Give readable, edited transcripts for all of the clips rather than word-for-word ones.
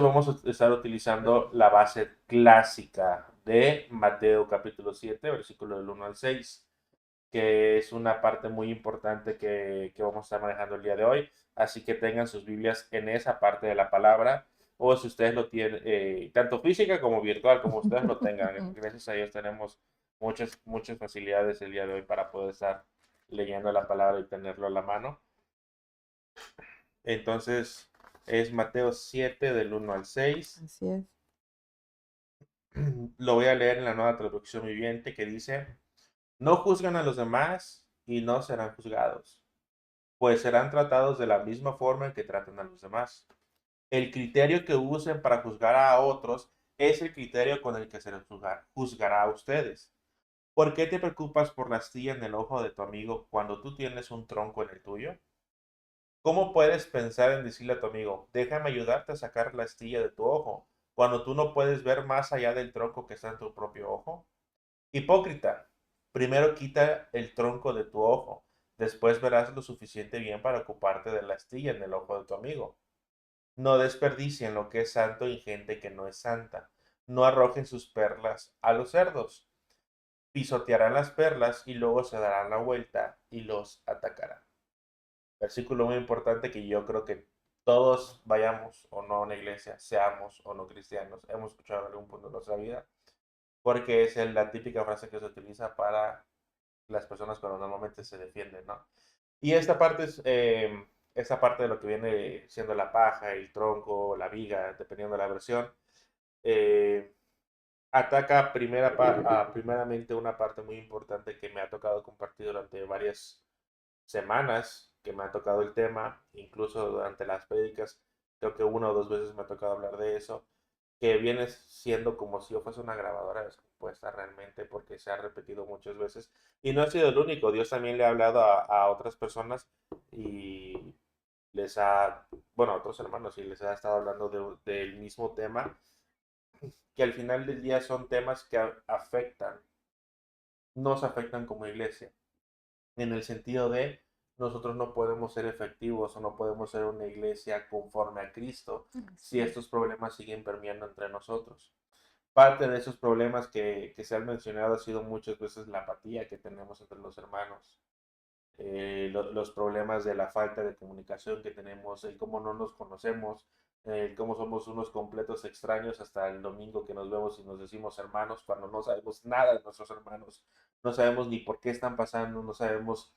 vamos a estar utilizando la base clásica de Mateo capítulo 7, versículo del 1 al 6, que es una parte muy importante que vamos a estar manejando el día de hoy. Así que tengan sus Biblias en esa parte de la palabra, o si ustedes lo tienen, tanto física como virtual, como ustedes lo tengan. Gracias a Dios tenemos muchas facilidades el día de hoy para poder estar leyendo la palabra y tenerlo a la mano. Entonces, es Mateo 7 del 1 al 6. Así es. Lo voy a leer en la nueva traducción viviente que dice: no juzgan a los demás y no serán juzgados, pues serán tratados de la misma forma en que tratan a los demás. El criterio que usen para juzgar a otros es el criterio con el que se les juzgará a ustedes. ¿Por qué te preocupas por la astilla en el ojo de tu amigo cuando tú tienes un tronco en el tuyo? ¿Cómo puedes pensar en decirle a tu amigo, déjame ayudarte a sacar la astilla de tu ojo, cuando tú no puedes ver más allá del tronco que está en tu propio ojo? Hipócrita, primero quita el tronco de tu ojo, después verás lo suficiente bien para ocuparte de la astilla en el ojo de tu amigo. No desperdicien lo que es santo en gente que no es santa. No arrojen sus perlas a los cerdos. Pisotearán las perlas y luego se darán la vuelta y los atacarán. Versículo muy importante que yo creo que todos vayamos o no a una iglesia, seamos o no cristianos, hemos escuchado en algún punto de nuestra vida, porque es la típica frase que se utiliza para las personas cuando normalmente se defienden, ¿no? Y esta parte de lo que viene siendo la paja, el tronco, la viga, dependiendo de la versión, eh, ataca primeramente una parte muy importante que me ha tocado compartir durante varias semanas, que me ha tocado el tema, incluso durante las prédicas, creo que una o dos veces me ha tocado hablar de eso, que viene siendo como si yo fuese una grabadora descompuesta realmente, porque se ha repetido muchas veces. Y no ha sido el único, Dios también le ha hablado a otras personas y les ha, bueno, a otros hermanos, y les ha estado hablando del mismo tema, que al final del día son temas que afectan, nos afectan como iglesia, en el sentido de nosotros no podemos ser efectivos o no podemos ser una iglesia conforme a Cristo si Así es. estos problemas siguen permeando entre nosotros. Parte de esos problemas que se han mencionado ha sido muchas veces la apatía que tenemos entre los hermanos, los problemas de la falta de comunicación que tenemos, el cómo no nos conocemos, el cómo somos unos completos extraños hasta el domingo que nos vemos y nos decimos hermanos cuando no sabemos nada de nuestros hermanos, no sabemos ni por qué están pasando, no sabemos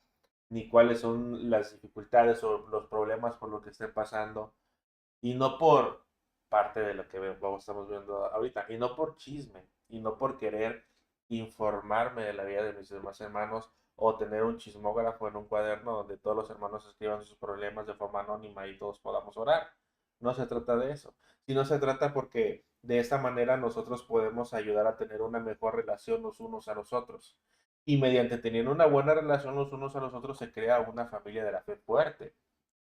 ni cuáles son las dificultades o los problemas por lo que estén pasando, y no por parte de lo que estamos viendo ahorita, y no por chisme, y no por querer informarme de la vida de mis demás hermanos o tener un chismógrafo en un cuaderno donde todos los hermanos escriban sus problemas de forma anónima y todos podamos orar. No se trata de eso, sino se trata porque de esta manera nosotros podemos ayudar a tener una mejor relación los unos a los otros. Y mediante teniendo una buena relación los unos a los otros se crea una familia de la fe fuerte.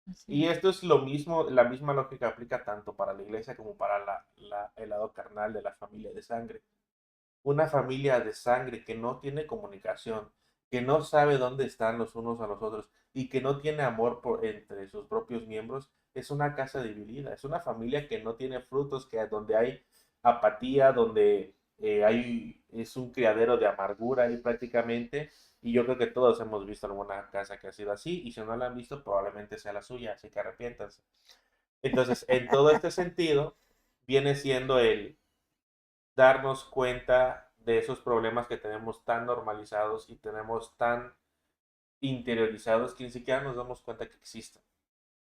Así Y es. esto es lo mismo, la misma lógica aplica tanto para la iglesia como para el lado carnal de la familia de sangre. Una familia de sangre que no tiene comunicación, que no sabe dónde están los unos a los otros y que no tiene amor entre sus propios miembros, es una casa dividida, es una familia que no tiene frutos, donde hay apatía, donde es un criadero de amargura ahí prácticamente. Y yo creo que todos hemos visto alguna casa que ha sido así, y si no la han visto, probablemente sea la suya, así que arrepiéntanse. Entonces, en todo este sentido, viene siendo el darnos cuenta de esos problemas que tenemos tan normalizados y tenemos tan interiorizados que ni siquiera nos damos cuenta que existen,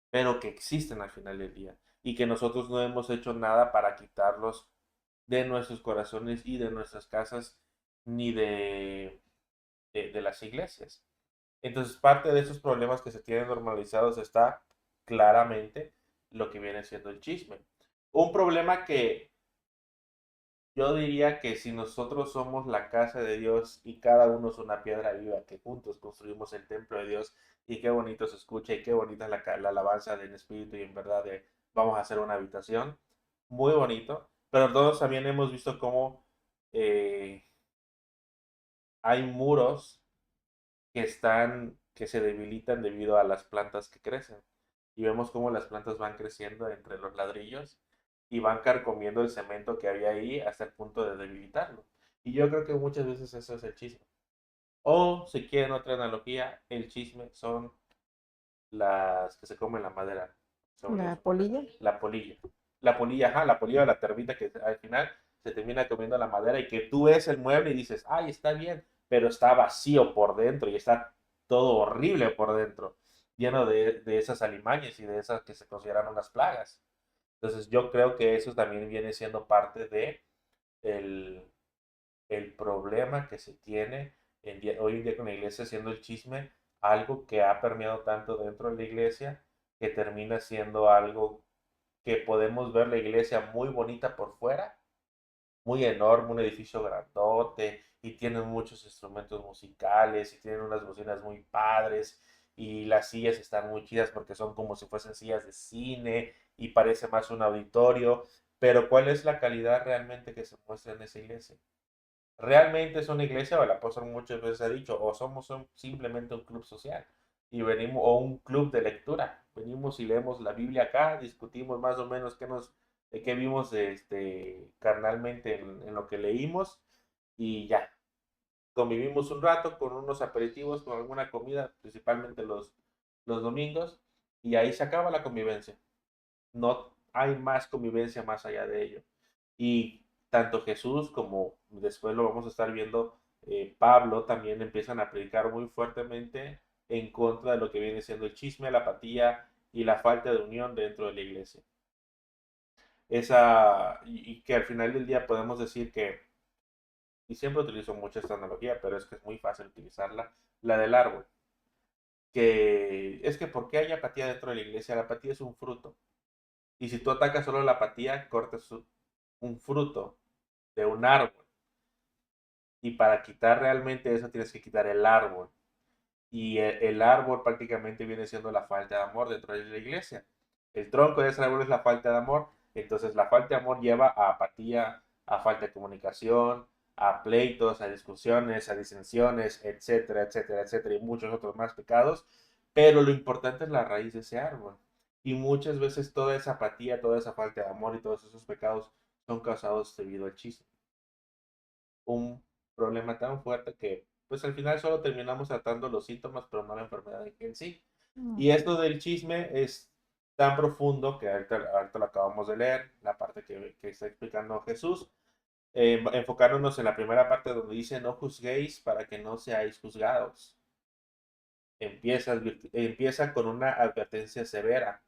pero que existen al final del día y que nosotros no hemos hecho nada para quitarlos de nuestros corazones y de nuestras casas ni de las iglesias. Entonces, parte de esos problemas que se tienen normalizados está claramente lo que viene siendo el chisme. Un problema que yo diría que si nosotros somos la casa de Dios y cada uno es una piedra viva, que juntos construimos el templo de Dios, y qué bonito se escucha y qué bonita es la alabanza en espíritu y en verdad de vamos a hacer una habitación, muy bonito, pero todos también hemos visto cómo eh, hay muros que se debilitan debido a las plantas que crecen. Y vemos cómo las plantas van creciendo entre los ladrillos y van carcomiendo el cemento que había ahí hasta el punto de debilitarlo. Y yo creo que muchas veces eso es el chisme. O, si quieren otra analogía, el chisme son las que se comen la madera. La polilla. La polilla. La polilla, ajá, la polilla de la termita que al final se termina comiendo la madera y que tú ves el mueble y dices, ay, está bien, pero está vacío por dentro y está todo horrible por dentro, lleno de esas alimañas y de esas que se consideran unas plagas. Entonces yo creo que eso también viene siendo parte de el, el problema que se tiene hoy en día con la iglesia, siendo el chisme algo que ha permeado tanto dentro de la iglesia que termina siendo algo que podemos ver la iglesia muy bonita por fuera, muy enorme, un edificio grandote y tienen muchos instrumentos musicales y tienen unas bocinas muy padres y las sillas están muy chidas porque son como si fuesen sillas de cine y parece más un auditorio, pero ¿cuál es la calidad realmente que se muestra en esa iglesia? Realmente es una iglesia, o el apóstol muchas veces ha dicho, o somos simplemente un club social y venimos, o un club de lectura. Venimos y leemos la Biblia acá, discutimos más o menos qué vimos carnalmente en lo que leímos y ya. Convivimos un rato con unos aperitivos, con alguna comida, principalmente los domingos, y ahí se acaba la convivencia. No hay más convivencia más allá de ello. Y tanto Jesús como después lo vamos a estar viendo, Pablo también empiezan a predicar muy fuertemente en contra de lo que viene siendo el chisme, la apatía y la falta de unión dentro de la iglesia. Y que al final del día podemos decir que, y siempre utilizo mucho esta analogía, pero es que es muy fácil utilizarla, la del árbol. Que es que ¿por qué hay apatía dentro de la iglesia? La apatía es un fruto. Y si tú atacas solo la apatía, cortas un fruto de un árbol. Y para quitar realmente eso tienes que quitar el árbol. Y el árbol prácticamente viene siendo la falta de amor dentro de la iglesia. El tronco de ese árbol es la falta de amor. Entonces la falta de amor lleva a apatía, a falta de comunicación, a pleitos, a discusiones, a disensiones, etcétera, etcétera, etcétera, y muchos otros más pecados. Pero lo importante es la raíz de ese árbol. Y muchas veces toda esa apatía, toda esa falta de amor y todos esos pecados son causados debido al chisme. Un problema tan fuerte que pues al final solo terminamos tratando los síntomas, pero no la enfermedad en sí. Y Ujú. esto del chisme es tan profundo que ahorita lo acabamos de leer, la parte que está explicando Jesús, enfocándonos en la primera parte donde dice no juzguéis para que no seáis juzgados. Empieza con una advertencia severa.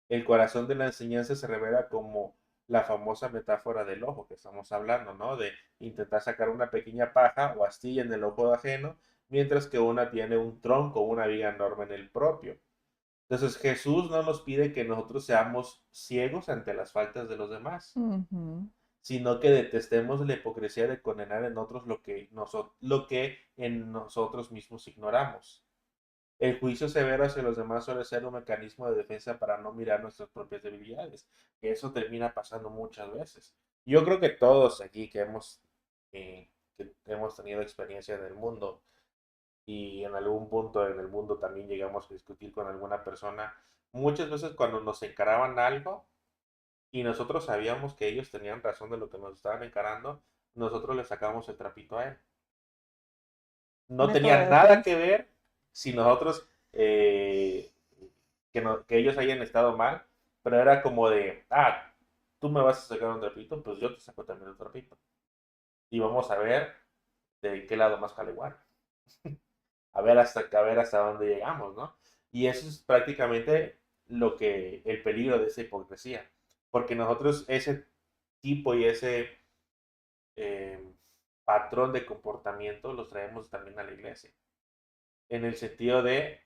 El corazón de la enseñanza se revela como la famosa metáfora del ojo que estamos hablando, ¿no? De intentar sacar una pequeña paja o astilla en el ojo ajeno, mientras que una tiene un tronco, una viga enorme en el propio. Entonces Jesús no nos pide que nosotros seamos ciegos ante las faltas de los demás, Ujú. sino que detestemos la hipocresía de condenar en otros lo que en nosotros mismos ignoramos. El juicio severo hacia los demás suele ser un mecanismo de defensa para no mirar nuestras propias debilidades. Que eso termina pasando muchas veces. Yo creo que todos aquí que hemos tenido experiencia en el mundo y en algún punto en el mundo también llegamos a discutir con alguna persona, muchas veces cuando nos encaraban algo y nosotros sabíamos que ellos tenían razón de lo que nos estaban encarando, nosotros le sacamos el trapito a él. No Método de tenía nada defensa. que ver si nosotros, que ellos hayan estado mal, pero era como de, tú me vas a sacar un trapito, pues yo te saco también un trapito. Y vamos a ver de qué lado más igual. A ver hasta dónde llegamos, ¿no? Y eso es prácticamente el peligro de esa hipocresía. Porque nosotros ese tipo y ese eh, patrón de comportamiento los traemos también a la iglesia. En el sentido de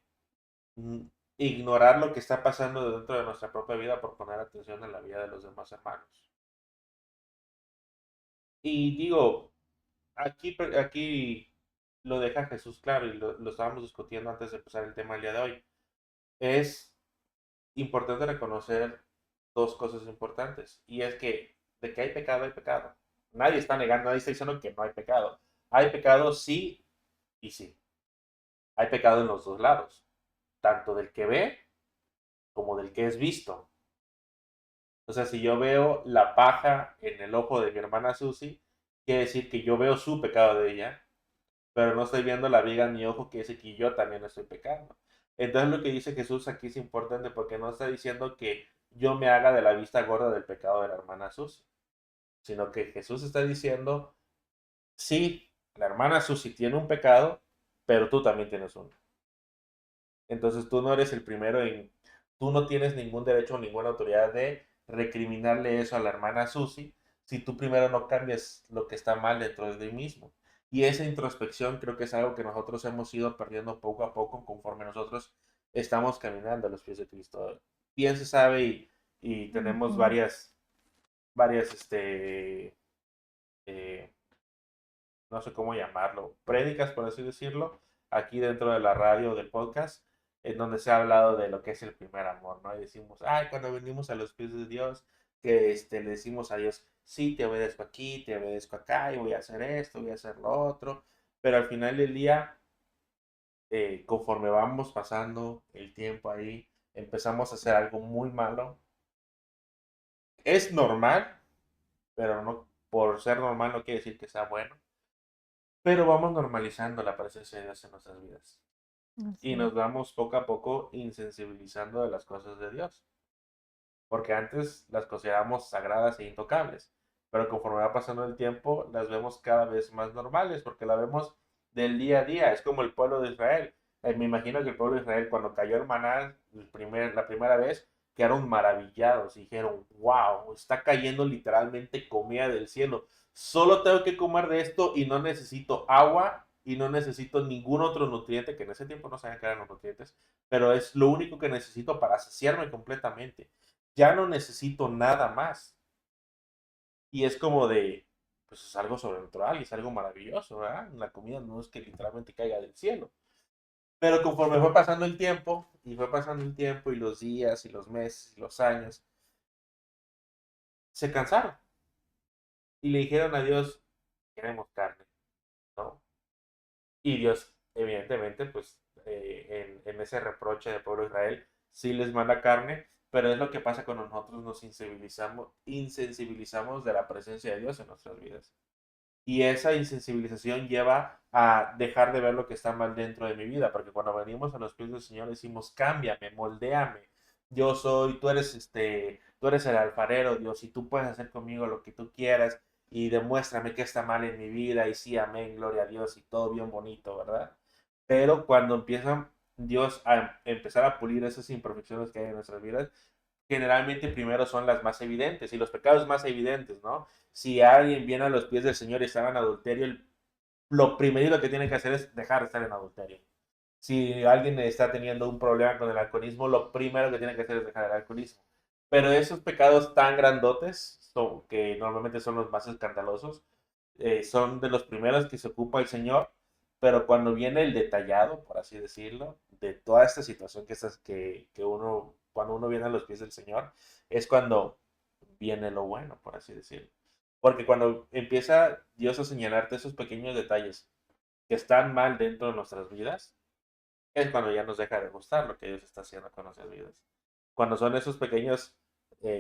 mm, ignorar lo que está pasando dentro de nuestra propia vida por poner atención en la vida de los demás hermanos. Y digo, aquí lo deja Jesús claro y lo estábamos discutiendo antes de empezar el tema del día de hoy. Es importante reconocer dos cosas importantes y es que de que hay pecado, hay pecado. Nadie está negando, nadie está diciendo que no hay pecado. Hay pecado sí y sí. Hay pecado en los dos lados, tanto del que ve como del que es visto. O sea, si yo veo la paja en el ojo de mi hermana Susi, quiere decir que yo veo su pecado de ella, pero no estoy viendo la viga en mi ojo, que dice que yo también estoy pecando. Entonces lo que dice Jesús aquí es importante porque no está diciendo que yo me haga de la vista gorda del pecado de la hermana Susi, sino que Jesús está diciendo, sí, la hermana Susi tiene un pecado, pero tú también tienes uno. Entonces tú no eres el primero en, tú no tienes ningún derecho o ninguna autoridad de recriminarle eso a la hermana Susi si tú primero no cambias lo que está mal dentro de ti mismo. Y esa introspección creo que es algo que nosotros hemos ido perdiendo poco a poco conforme nosotros estamos caminando a los pies de Cristo. Bien se sabe y tenemos Ujú. varias, eh, no sé cómo llamarlo, prédicas, por así decirlo, aquí dentro de la radio o del podcast, en donde se ha hablado de lo que es el primer amor, ¿no? Y decimos, ay, cuando venimos a los pies de Dios, que le decimos a Dios, sí, te obedezco aquí, te obedezco acá, y voy a hacer esto, voy a hacer lo otro, pero al final del día, conforme vamos pasando el tiempo ahí, empezamos a hacer algo muy malo. Es normal, pero no, por ser normal no quiere decir que sea bueno, pero vamos normalizando la presencia de Dios en nuestras vidas. Y Así es. nos vamos poco a poco insensibilizando de las cosas de Dios, porque antes las considerábamos sagradas e intocables, pero conforme va pasando el tiempo las vemos cada vez más normales, porque la vemos del día a día, es como el pueblo de Israel. Me imagino que el pueblo de Israel cuando cayó el maná la primera vez, quedaron maravillados y dijeron, wow, está cayendo literalmente comida del cielo. Solo tengo que comer de esto y no necesito agua y no necesito ningún otro nutriente, que en ese tiempo no sabían que eran los nutrientes, pero es lo único que necesito para saciarme completamente. Ya no necesito nada más. Y es como de, pues es algo sobrenatural y es algo maravilloso, ¿verdad? La comida no es que literalmente caiga del cielo. Pero conforme fue pasando el tiempo, y fue pasando el tiempo, y los días, y los meses, y los años, se cansaron. Y le dijeron a Dios, queremos carne, ¿no? Y Dios, evidentemente, pues en ese reproche del pueblo de Israel, sí les manda carne, pero es lo que pasa cuando nosotros nos insensibilizamos de la presencia de Dios en nuestras vidas. Y esa insensibilización lleva a dejar de ver lo que está mal dentro de mi vida, porque cuando venimos a los pies del Señor decimos, cámbiame, moldéame. Yo soy, tú eres el alfarero, Dios, y tú puedes hacer conmigo lo que tú quieras y demuéstrame que está mal en mi vida y sí, amén, gloria a Dios y todo bien bonito, ¿verdad? Pero cuando empieza Dios a empezar a pulir esas imperfecciones que hay en nuestras vidas, generalmente primero son las más evidentes y los pecados más evidentes, ¿no? Si alguien viene a los pies del Señor y está en adulterio, lo primero que tiene que hacer es dejar de estar en adulterio. Si alguien está teniendo un problema con el alcoholismo, lo primero que tiene que hacer es dejar el alcoholismo. Pero esos pecados tan grandotes, que normalmente son los más escandalosos, son de los primeros que se ocupa el Señor, pero cuando viene el detallado, por así decirlo, de toda esta situación que uno, cuando uno viene a los pies del Señor, es cuando viene lo bueno, por así decirlo. Porque cuando empieza Dios a señalarte esos pequeños detalles que están mal dentro de nuestras vidas, es cuando ya nos deja de gustar lo que Dios está haciendo con nuestras vidas. Cuando son esos pequeños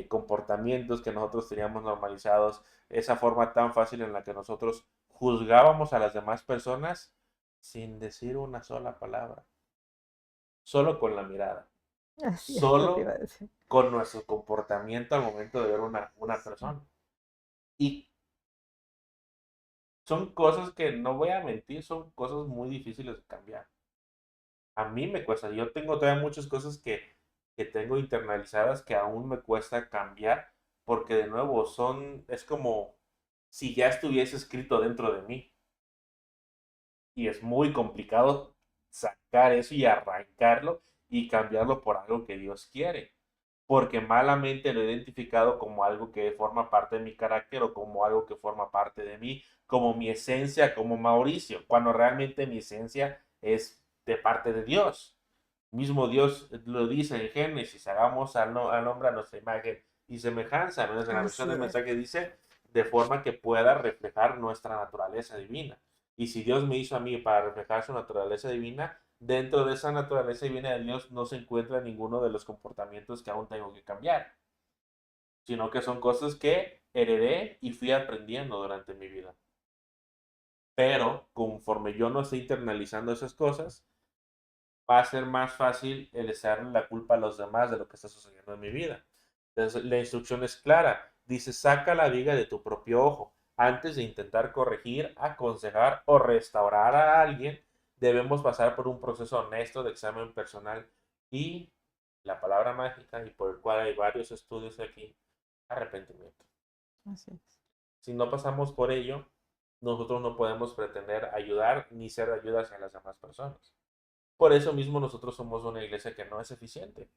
comportamientos que nosotros teníamos normalizados, esa forma tan fácil en la que nosotros juzgábamos a las demás personas sin decir una sola palabra, solo con la mirada, Así es, eso te iba solo a decir. con nuestro comportamiento al momento de ver una persona. Y son cosas que, no voy a mentir, son cosas muy difíciles de cambiar. A mí me cuesta, yo tengo todavía muchas cosas que tengo internalizadas que aún me cuesta cambiar, porque de nuevo es como si ya estuviese escrito dentro de mí. Y es muy complicado sacar eso y arrancarlo y cambiarlo por algo que Dios quiere. Porque malamente lo he identificado como algo que forma parte de mi carácter o como algo que forma parte de mí, como mi esencia, como Mauricio, cuando realmente mi esencia es de parte de Dios. Mismo Dios lo dice en Génesis, hagamos al hombre a nuestra imagen y semejanza. ¿No? En la versión Así del es. mensaje dice, de forma que pueda reflejar nuestra naturaleza divina. Y si Dios me hizo a mí para reflejar su naturaleza divina, dentro de esa naturaleza divina de Dios no se encuentra ninguno de los comportamientos que aún tengo que cambiar. sino que son cosas que heredé y fui aprendiendo durante mi vida. Pero conforme yo no esté internalizando esas cosas, va a ser más fácil el echarle la culpa a los demás de lo que está sucediendo en mi vida. Entonces, la instrucción es clara. Dice, saca la viga de tu propio ojo. Antes de intentar corregir, aconsejar o restaurar a alguien, debemos pasar por un proceso honesto de examen personal y la palabra mágica, y por el cual hay varios estudios aquí, arrepentimiento. Así es. Si no pasamos por ello, nosotros no podemos pretender ayudar ni ser ayuda hacia las demás personas. Por eso mismo nosotros somos una iglesia que no es eficiente.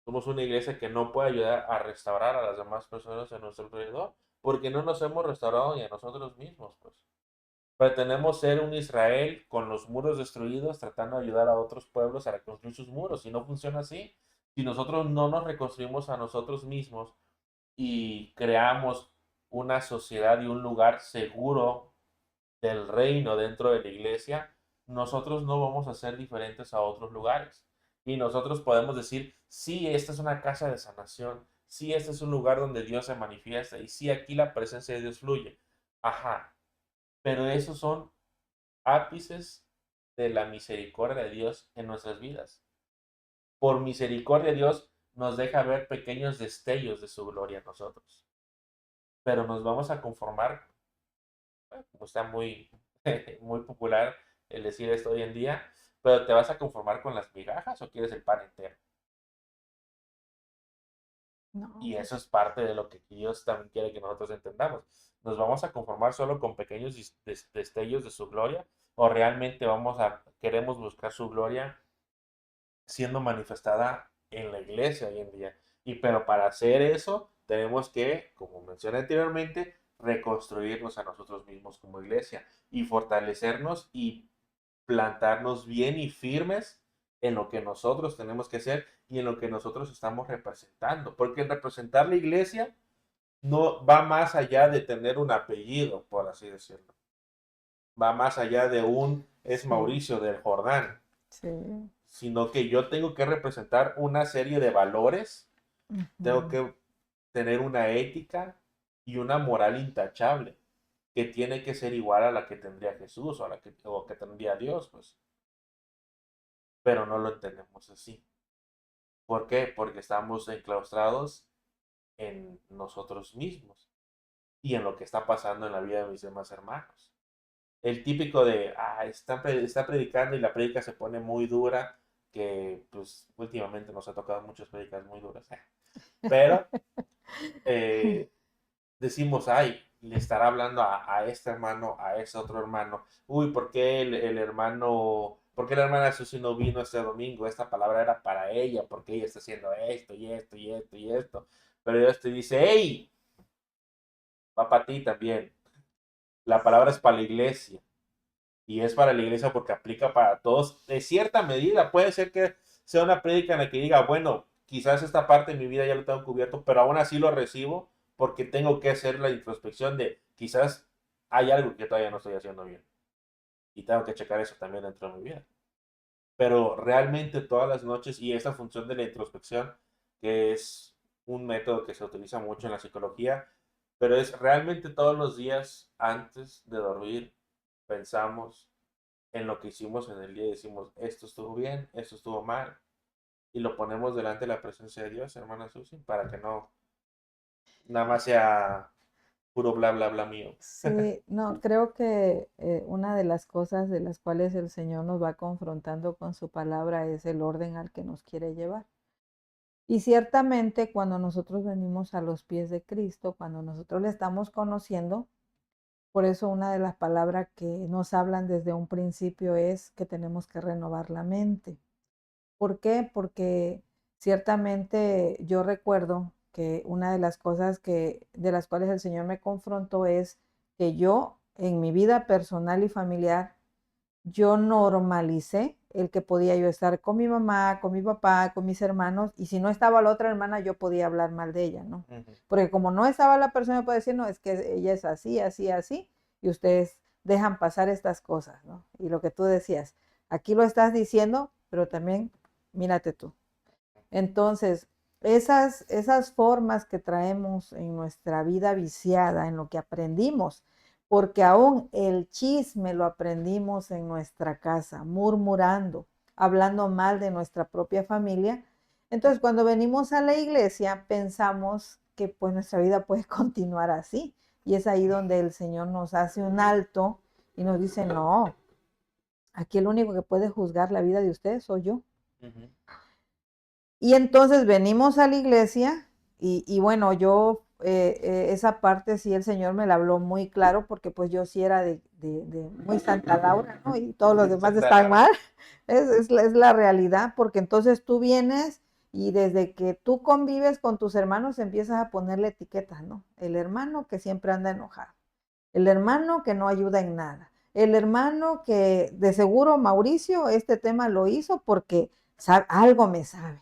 Somos una iglesia que no puede ayudar a restaurar a las demás personas a nuestro alrededor, porque no nos hemos restaurado ni a nosotros mismos, pues. Pretendemos ser un Israel con los muros destruidos, tratando de ayudar a otros pueblos a reconstruir sus muros, y no funciona así. Si nosotros no nos reconstruimos a nosotros mismos y creamos una sociedad y un lugar seguro del reino dentro de la iglesia, nosotros no vamos a ser diferentes a otros lugares. Y nosotros podemos decir, sí, esta es una casa de sanación, sí, este es un lugar donde Dios se manifiesta, y sí, aquí la presencia de Dios fluye. Ajá, pero esos son ápices de la misericordia de Dios en nuestras vidas. Por misericordia Dios nos deja ver pequeños destellos de su gloria en nosotros. Pero nos vamos a conformar, como está muy, muy popular el decir esto hoy en día, pero ¿te vas a conformar con las migajas o quieres el pan entero? No, Y eso pues es parte de lo que Dios también quiere que nosotros entendamos. ¿Nos vamos a conformar solo con pequeños destellos de su gloria? ¿O realmente queremos buscar su gloria siendo manifestada en la iglesia hoy en día? Pero para hacer eso, tenemos que, como mencioné anteriormente, reconstruirnos a nosotros mismos como iglesia y fortalecernos y plantarnos bien y firmes en lo que nosotros tenemos que hacer y en lo que nosotros estamos representando. Porque el representar la iglesia no va más allá de tener un apellido, por así decirlo. Va más allá de es sí, Mauricio del Jordán, sí. sino que yo tengo que representar una serie de valores, tengo Ujú. que tener una ética y una moral intachable, que tiene que ser igual a la que tendría Jesús o que tendría Dios, pues. Pero no lo entendemos así. ¿Por qué? Porque estamos enclaustrados en nosotros mismos y en lo que está pasando en la vida de mis demás hermanos. El típico de, está predicando y la prédica se pone muy dura, que pues últimamente nos ha tocado muchas prédicas muy duras, pero eh, decimos, ay, le estará hablando a este hermano, a ese otro hermano. Uy, ¿por qué el hermano, por qué la hermana Susi no vino este domingo? Esta palabra era para ella, porque ella está haciendo esto y esto y esto y esto. Pero Dios te dice, hey, va para ti también. La palabra es para la iglesia. Y es para la iglesia porque aplica para todos. De cierta medida, puede ser que sea una prédica en la que diga, bueno, quizás esta parte de mi vida ya lo tengo cubierto, pero aún así lo recibo porque tengo que hacer la introspección de quizás hay algo que todavía no estoy haciendo bien. Y tengo que checar eso también dentro de mi vida. Pero realmente todas las noches, y esta función de la introspección, que es un método que se utiliza mucho en la psicología, pero es realmente todos los días antes de dormir, pensamos en lo que hicimos en el día y decimos, esto estuvo bien, esto estuvo mal, y lo ponemos delante de la presencia de Dios, hermana Susi, para que no nada más sea puro bla, bla, bla mío. Sí, no, creo que una de las cosas de las cuales el Señor nos va confrontando con su palabra es el orden al que nos quiere llevar. Y ciertamente cuando nosotros venimos a los pies de Cristo, cuando nosotros le estamos conociendo, por eso una de las palabras que nos hablan desde un principio es que tenemos que renovar la mente. ¿Por qué? Porque ciertamente yo recuerdo que una de las cosas de las cuales el Señor me confrontó es que yo, en mi vida personal y familiar, yo normalicé el que podía yo estar con mi mamá, con mi papá, con mis hermanos, y si no estaba la otra hermana, yo podía hablar mal de ella, ¿no? Ujú. Porque como no estaba la persona, puede decir, no, es que ella es así, así, así, y ustedes dejan pasar estas cosas, ¿no? Y lo que tú decías, aquí lo estás diciendo, pero también mírate tú. Entonces, esas formas que traemos en nuestra vida viciada, en lo que aprendimos, porque aún el chisme lo aprendimos en nuestra casa, murmurando, hablando mal de nuestra propia familia. Entonces, cuando venimos a la iglesia, pensamos que pues nuestra vida puede continuar así. Y es ahí donde el Señor nos hace un alto y nos dice, no, aquí el único que puede juzgar la vida de ustedes soy yo. Ujú. Y entonces venimos a la iglesia y bueno, yo esa parte sí el Señor me la habló muy claro porque pues yo sí era de muy Santa Laura, ¿no? Y todos los demás Santa están Laura. mal. Es la realidad porque entonces tú vienes y desde que tú convives con tus hermanos empiezas a ponerle etiquetas, ¿no? El hermano que siempre anda enojado, el hermano que no ayuda en nada, el hermano que de seguro Mauricio este tema lo hizo porque algo me sabe.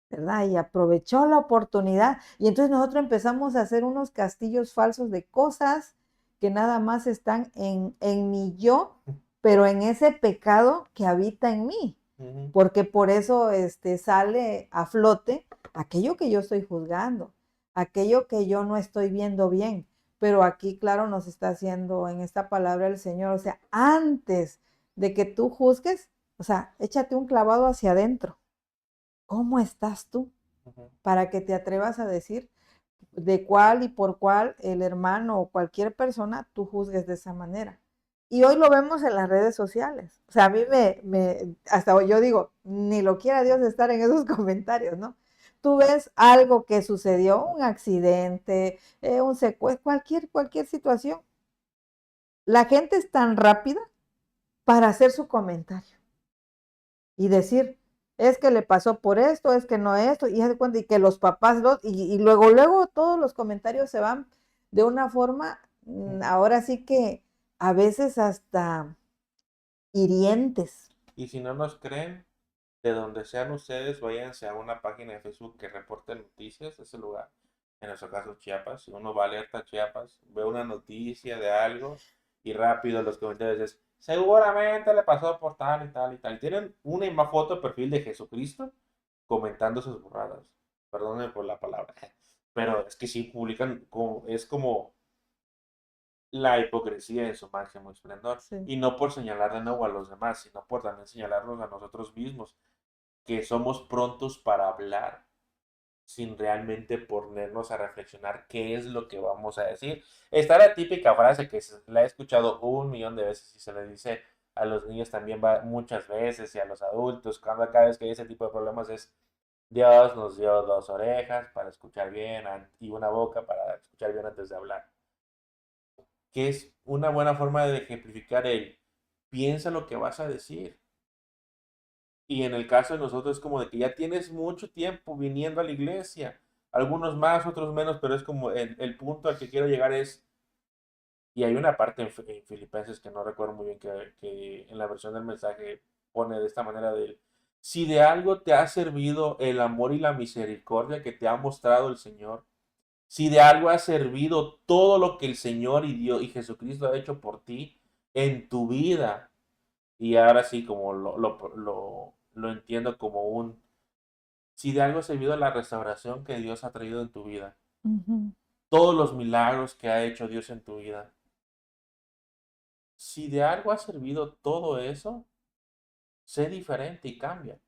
¿Verdad? Y aprovechó la oportunidad. Y entonces nosotros empezamos a hacer unos castillos falsos de cosas que nada más están en mi yo, pero en ese pecado que habita en mí. Ujú. Porque por eso sale a flote aquello que yo estoy juzgando, aquello que yo no estoy viendo bien. Pero aquí, claro, nos está haciendo en esta palabra el Señor, o sea, antes de que tú juzgues, o sea, échate un clavado hacia adentro. ¿Cómo estás tú? Ujú. Para que te atrevas a decir de cuál y por cuál el hermano o cualquier persona tú juzgues de esa manera. Y hoy lo vemos en las redes sociales. O sea, a mí hasta yo digo, ni lo quiera Dios estar en esos comentarios, ¿no? Tú ves algo que sucedió, un accidente, un secuestro, cualquier situación. La gente es tan rápida para hacer su comentario y decir, es que le pasó por esto, es que no esto, y hace cuenta, y que los papás, y luego todos los comentarios se van de una forma, ahora sí que a veces hasta hirientes. Y si no nos creen, de donde sean ustedes, váyanse a una página de Facebook que reporte noticias de ese lugar. En nuestro caso, Chiapas. Si uno va alerta a Chiapas, ve una noticia de algo y rápido en los comentarios es, seguramente le pasó por tal y tal y tal. Tienen una foto de perfil de Jesucristo comentando sus borradas. Perdónenme por la palabra. Pero es que sí publican, es como la hipocresía en su máximo esplendor. Sí. Y no por señalar de nuevo a los demás, sino por también señalarnos a nosotros mismos, que somos prontos para hablar sin realmente ponernos a reflexionar qué es lo que vamos a decir. Está la típica frase que la he escuchado 1 millón de veces y se le dice a los niños también muchas veces y a los adultos, cuando cada vez que hay ese tipo de problemas es, Dios nos dio 2 orejas para escuchar bien y una boca para escuchar bien antes de hablar, que es una buena forma de ejemplificar el piensa lo que vas a decir. Y en el caso de nosotros es como de que ya tienes mucho tiempo viniendo a la iglesia, algunos más, otros menos, pero es como el punto al que quiero llegar es, y hay una parte en Filipenses que no recuerdo muy bien que en la versión del mensaje pone de esta manera de, si de algo te ha servido el amor y la misericordia que te ha mostrado el Señor, si de algo ha servido todo lo que el Señor y Dios y Jesucristo ha hecho por ti en tu vida, y ahora sí como lo entiendo como si de algo ha servido la restauración que Dios ha traído en tu vida, Ujú. todos los milagros que ha hecho Dios en tu vida, si de algo ha servido todo eso, sé diferente y cambia,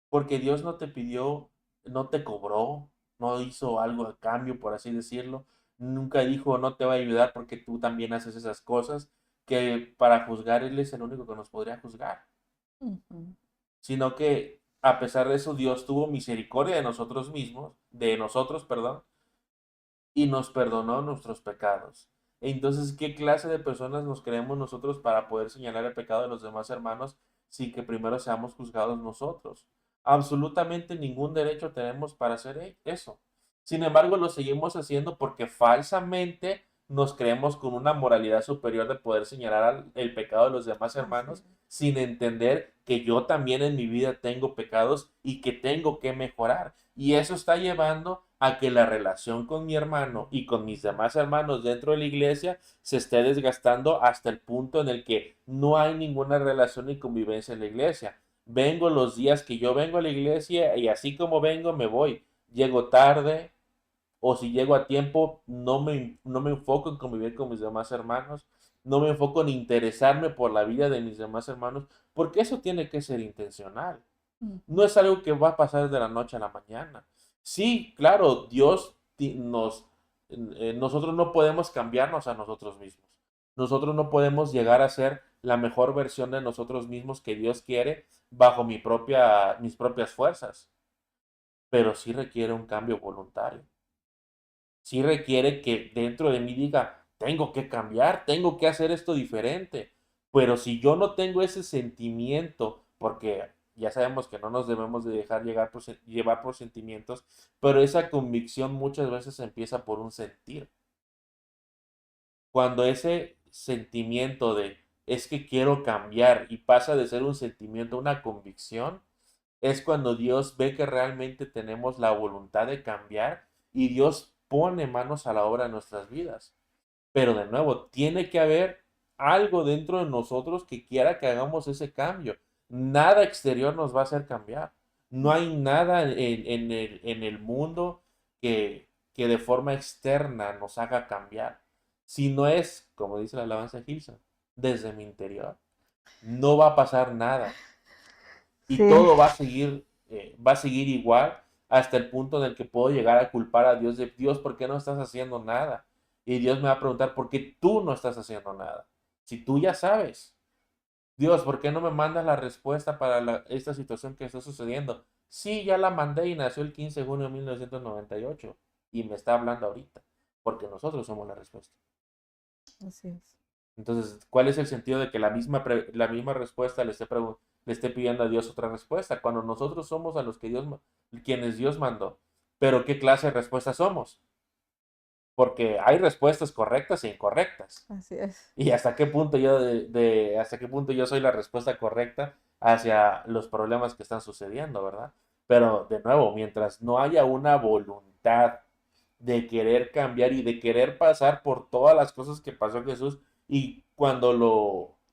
porque Dios no te pidió, no te cobró, no hizo algo a cambio, por así decirlo, nunca dijo no te va a ayudar porque tú también haces esas cosas, que para juzgar Él es el único que nos podría juzgar, Ujú. sino que a pesar de eso Dios tuvo misericordia de nosotros mismos, de nosotros, perdón, y nos perdonó nuestros pecados. Entonces, ¿qué clase de personas nos creemos nosotros para poder señalar el pecado de los demás hermanos sin que primero seamos juzgados nosotros? Absolutamente ningún derecho tenemos para hacer eso. Sin embargo, lo seguimos haciendo porque falsamente nos creemos con una moralidad superior de poder señalar el pecado de los demás Así hermanos es. sin entender que yo también en mi vida tengo pecados y que tengo que mejorar. Y eso está llevando a que la relación con mi hermano y con mis demás hermanos dentro de la iglesia se esté desgastando hasta el punto en el que no hay ninguna relación ni convivencia en la iglesia. vengo los días que yo vengo a la iglesia y así como vengo me voy. Llego tarde o si llego a tiempo, no me enfoco en convivir con mis demás hermanos, no me enfoco en interesarme por la vida de mis demás hermanos, porque eso tiene que ser intencional. No es algo que va a pasar de la noche a la mañana. Sí, claro, nosotros no podemos cambiarnos a nosotros mismos. Nosotros no podemos llegar a ser la mejor versión de nosotros mismos que Dios quiere bajo mis propias fuerzas, pero sí requiere un cambio voluntario. Sí requiere que dentro de mí diga, tengo que cambiar, tengo que hacer esto diferente. Pero si yo no tengo ese sentimiento, porque ya sabemos que no nos debemos de dejar llevar por sentimientos, pero esa convicción muchas veces empieza por un sentir. Cuando ese sentimiento de es que quiero cambiar y pasa de ser un sentimiento a una convicción, es cuando Dios ve que realmente tenemos la voluntad de cambiar y Dios pone manos a la obra en nuestras vidas. Pero de nuevo, tiene que haber algo dentro de nosotros que quiera que hagamos ese cambio. Nada exterior nos va a hacer cambiar. No hay nada en el mundo que de forma externa nos haga cambiar. Si no es, como dice la alabanza egipcia, desde mi interior, no va a pasar nada y Sí, todo va a seguir igual hasta el punto en el que puedo llegar a culpar a Dios de Dios, ¿por qué no estás haciendo nada? Y Dios me va a preguntar, ¿por qué tú no estás haciendo nada? Si tú ya sabes, Dios, ¿por qué no me mandas la respuesta para esta situación que está sucediendo? Sí, ya la mandé y nació el 15 de junio de 1998 y me está hablando ahorita, porque nosotros somos la respuesta. así es. Entonces, ¿cuál es el sentido de que la misma respuesta le esté pidiendo a Dios otra respuesta? Cuando nosotros somos a los que quienes Dios mandó. Pero ¿qué clase de respuesta somos? Porque hay respuestas correctas e incorrectas. Así es. ¿Y hasta qué punto hasta qué punto yo soy la respuesta correcta hacia los problemas que están sucediendo, ¿verdad? Pero de nuevo, mientras no haya una voluntad de querer cambiar y de querer pasar por todas las cosas que pasó Jesús, y cuando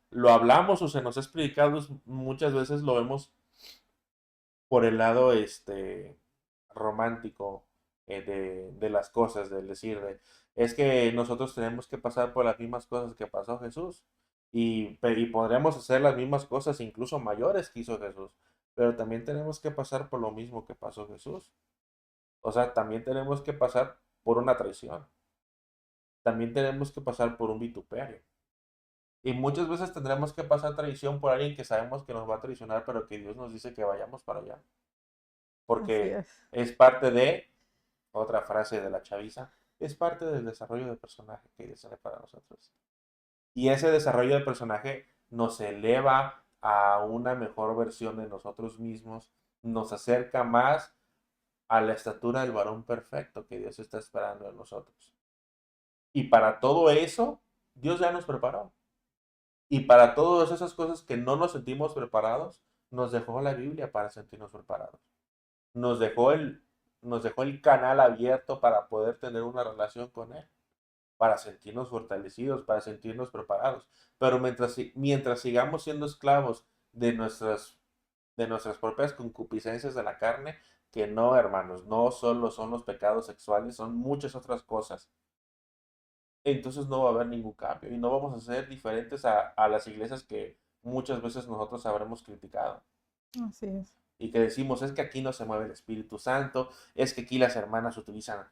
lo hablamos o se nos es predicado, muchas veces lo vemos por el lado romántico de las cosas, del decir, es que nosotros tenemos que pasar por las mismas cosas que pasó Jesús y podremos hacer las mismas cosas incluso mayores que hizo Jesús, pero también tenemos que pasar por lo mismo que pasó Jesús. O sea, también tenemos que pasar por una traición, también tenemos que pasar por un vituperio. Y muchas veces tendremos que pasar traición por alguien que sabemos que nos va a traicionar, pero que Dios nos dice que vayamos para allá. Así Porque es. es parte de, otra frase de la chaviza, es parte del desarrollo de personaje que Dios tiene para nosotros. Y ese desarrollo de personaje nos eleva a una mejor versión de nosotros mismos, nos acerca más a la estatura del varón perfecto que Dios está esperando en nosotros. Y para todo eso, Dios ya nos preparó. Y para todas esas cosas que no nos sentimos preparados, nos dejó la Biblia para sentirnos preparados. Nos dejó nos dejó el canal abierto para poder tener una relación con Él, para sentirnos fortalecidos, para sentirnos preparados. Pero mientras sigamos siendo esclavos de de nuestras propias concupiscencias de la carne, que no, hermanos, no solo son los pecados sexuales, son muchas otras cosas. Entonces no va a haber ningún cambio y no vamos a ser diferentes a las iglesias que muchas veces nosotros habremos criticado Así es. y que decimos es que aquí no se mueve el Espíritu Santo, es que aquí las hermanas utilizan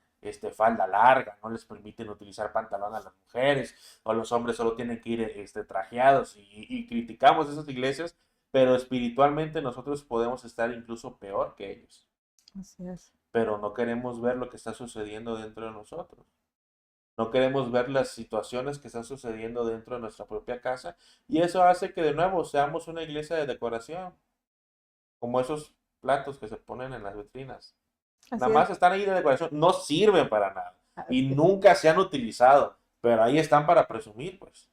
falda larga, no les permiten utilizar pantalón a las mujeres, o los hombres solo tienen que ir trajeados y criticamos esas iglesias, pero espiritualmente nosotros podemos estar incluso peor que ellos, Así es. pero no queremos ver lo que está sucediendo dentro de nosotros. No queremos ver las situaciones que están sucediendo dentro de nuestra propia casa y eso hace que de nuevo seamos una iglesia de decoración, como esos platos que se ponen en las vitrinas. Nada Así es. más están ahí de decoración, no sirven para nada y Así es. nunca se han utilizado, pero ahí están para presumir, pues.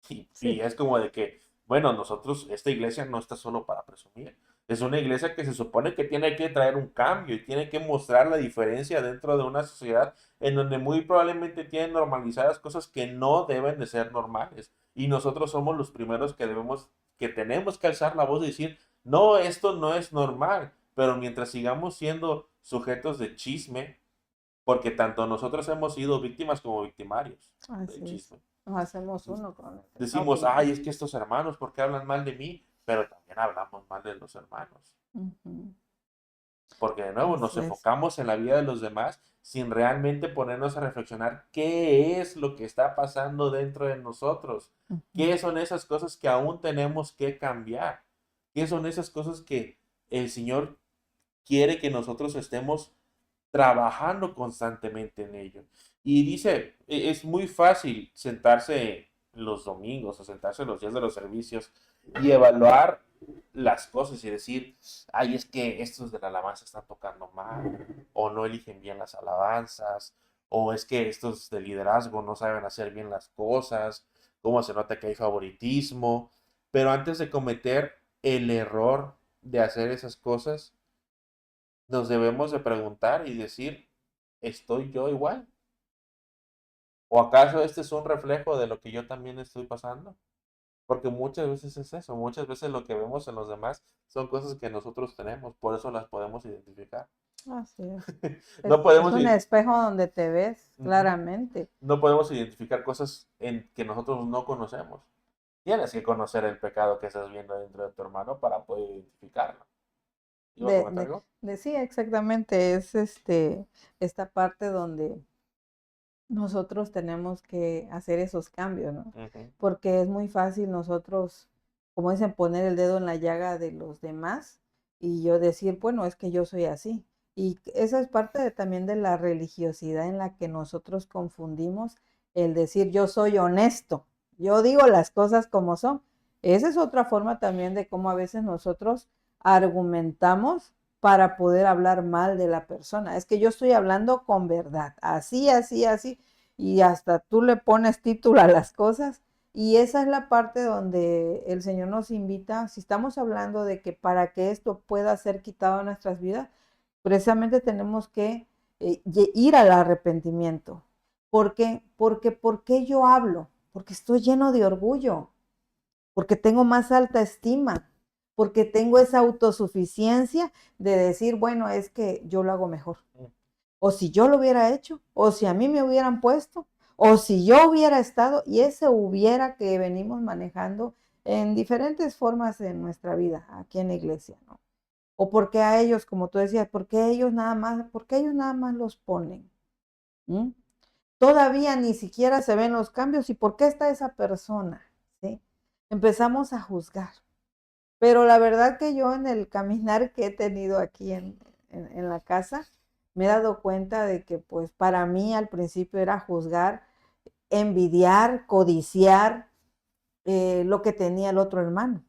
Y Sí. es como de que, bueno, esta iglesia no está solo para presumir. Es una iglesia que se supone que tiene que traer un cambio y tiene que mostrar la diferencia dentro de una sociedad en donde muy probablemente tienen normalizadas cosas que no deben de ser normales. Y nosotros somos los primeros que tenemos que alzar la voz y decir, no, esto no es normal, pero mientras sigamos siendo sujetos de chisme, porque tanto nosotros hemos sido víctimas como victimarios del Así es. chisme. Nos hacemos uno con esa Decimos, opinión. ay, es que estos hermanos, ¿por qué hablan mal de mí? Pero también hablamos mal de los hermanos. Ujú. Porque de nuevo nos Así es. enfocamos en la vida de los demás sin realmente ponernos a reflexionar qué es lo que está pasando dentro de nosotros, Ujú. qué son esas cosas que aún tenemos que cambiar, qué son esas cosas que el Señor quiere que nosotros estemos trabajando constantemente en ello. Y dice, es muy fácil sentarse los domingos o sentarse los días de los servicios y evaluar las cosas y decir, ay, es que estos de la alabanza están tocando mal, o no eligen bien las alabanzas, o es que estos de liderazgo no saben hacer bien las cosas, cómo se nota que hay favoritismo. Pero antes de cometer el error de hacer esas cosas, nos debemos de preguntar y decir, ¿estoy yo igual? ¿O acaso este es un reflejo de lo que yo también estoy pasando? Porque muchas veces es eso, muchas veces lo que vemos en los demás son cosas que nosotros tenemos, por eso las podemos identificar. Así es. No Es podemos, un espejo donde te ves Ujú. claramente. No podemos identificar cosas en que nosotros no conocemos. Tienes que conocer el pecado que estás viendo dentro de tu hermano para poder identificarlo. ¿Iba a De, comentar de, algo? sí, exactamente. Es esta parte donde nosotros tenemos que hacer esos cambios, ¿no? Ujú. Porque es muy fácil nosotros, como dicen, poner el dedo en la llaga de los demás y yo decir, bueno, es que yo soy así. Y esa es parte también de la religiosidad en la que nosotros confundimos el decir yo soy honesto, yo digo las cosas como son. Esa es otra forma también de cómo a veces nosotros argumentamos para poder hablar mal de la persona. Es que yo estoy hablando con verdad, así, así, así, y hasta tú le pones título a las cosas. Y esa es la parte donde el Señor nos invita, si estamos hablando de que para que esto pueda ser quitado de nuestras vidas, precisamente tenemos que ir al arrepentimiento. ¿Por qué? ¿Por qué yo hablo? Porque estoy lleno de orgullo, porque tengo más alta estima, porque tengo esa autosuficiencia de decir, bueno, es que yo lo hago mejor. O si yo lo hubiera hecho, o si a mí me hubieran puesto, o si yo hubiera estado, y ese hubiera que venimos manejando en diferentes formas en nuestra vida, aquí en la iglesia, ¿no? O porque a ellos, como tú decías, porque ellos nada más los ponen. ¿Mm? Todavía ni siquiera se ven los cambios y por qué está esa persona, ¿sí? Empezamos a juzgar. Pero la verdad que yo en el caminar que he tenido aquí en la casa, me he dado cuenta de que pues para mí al principio era juzgar, envidiar, codiciar lo que tenía el otro hermano.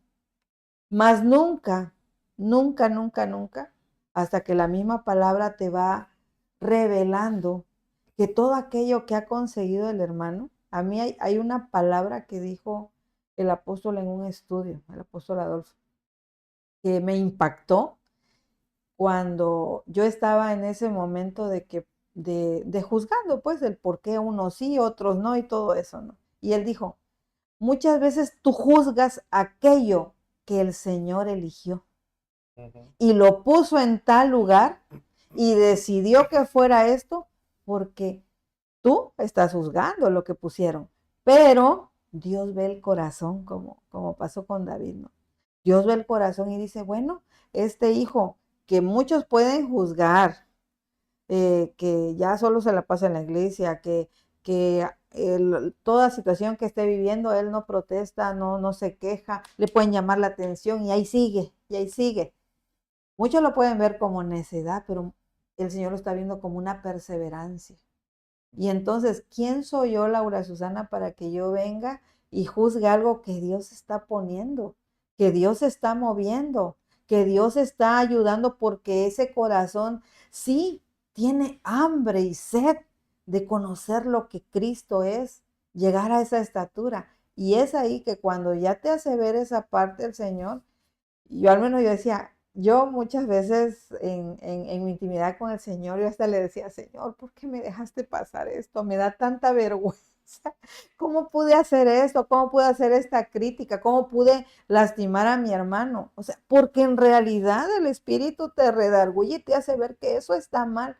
Mas nunca, nunca, nunca, nunca, hasta que la misma palabra te va revelando que todo aquello que ha conseguido el hermano, a mí hay una palabra que dijo el apóstol en un estudio, el apóstol Adolfo, que me impactó cuando yo estaba en ese momento de que de juzgando pues el por qué unos sí, otros no y todo eso, ¿no? Y él dijo, muchas veces tú juzgas aquello que el Señor eligió Ujú. y lo puso en tal lugar y decidió que fuera esto porque tú estás juzgando lo que pusieron, pero Dios ve el corazón como pasó con David, ¿no? Dios ve el corazón y dice, bueno, este hijo que muchos pueden juzgar, que ya solo se la pasa en la iglesia, que toda situación que esté viviendo, él no protesta, no se queja, le pueden llamar la atención y ahí sigue, y ahí sigue. Muchos lo pueden ver como necedad, pero el Señor lo está viendo como una perseverancia. Y entonces, ¿quién soy yo, Laura Susana, para que yo venga y juzgue algo que Dios está poniendo, que Dios está moviendo, que Dios está ayudando porque ese corazón sí tiene hambre y sed de conocer lo que Cristo es, llegar a esa estatura? Y es ahí que cuando ya te hace ver esa parte del Señor, yo al menos yo decía, yo muchas veces en mi intimidad con el Señor, yo hasta le decía, Señor, ¿por qué me dejaste pasar esto? Me da tanta vergüenza. sea, ¿cómo pude hacer esto? ¿Cómo pude hacer esta crítica? ¿Cómo pude lastimar a mi hermano? O sea, porque en realidad el espíritu te redarguye y te hace ver que eso está mal.